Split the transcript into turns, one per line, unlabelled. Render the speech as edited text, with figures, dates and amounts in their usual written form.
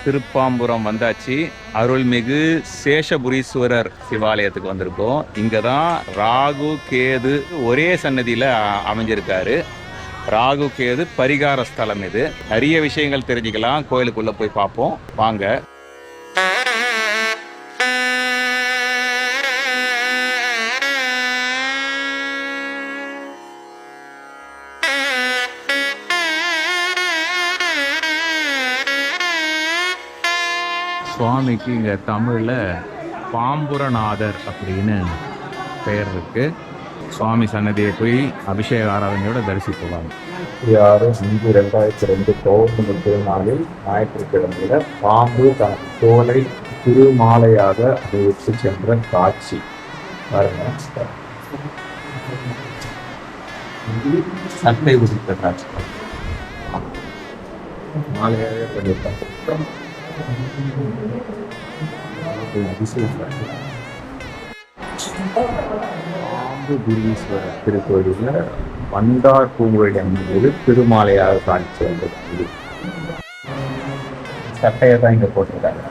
திருப்பாம்புரம் வந்தாச்சு. அருள்மிகு சேஷபுரீஸ்வரர் சிவாலயத்துக்கு வந்திருக்கோம். இங்கே தான் ராகு கேது ஒரே சன்னதியில் அமைஞ்சிருக்காரு. ராகு கேது பரிகார ஸ்தலம் இது. நிறைய விஷயங்கள் தெரிஞ்சுக்கலாம். கோயிலுக்குள்ளே போய் பார்ப்போம் வாங்க. சுவாமிக்கு இங்கே தமிழில் பாம்புரநாதர் அப்படின்னு பெயர் இருக்கு. சுவாமி சன்னதியை போய் அபிஷேக ஆராதனையோட தரிசிக்கலாம்.
6/5/2002 பௌர்ணமி திருநாளில் ஞாயிற்றுக்கிழமையில பாம்பு தன் தோலை திருமாலையாக அணிவித்து சென்ற காட்சி பாருங்க. சட்டை உதித்த காட்சி மாலையாகவே பண்ணியிருக்காங்க. பாம்புபுரீஸ்வரர் திருக்கோயிலில் வண்டார் பூங்குழலி என்பது திருமாலையாக காட்சி வந்தது. சட்டையை தான் இங்கே போட்டிருக்காங்க.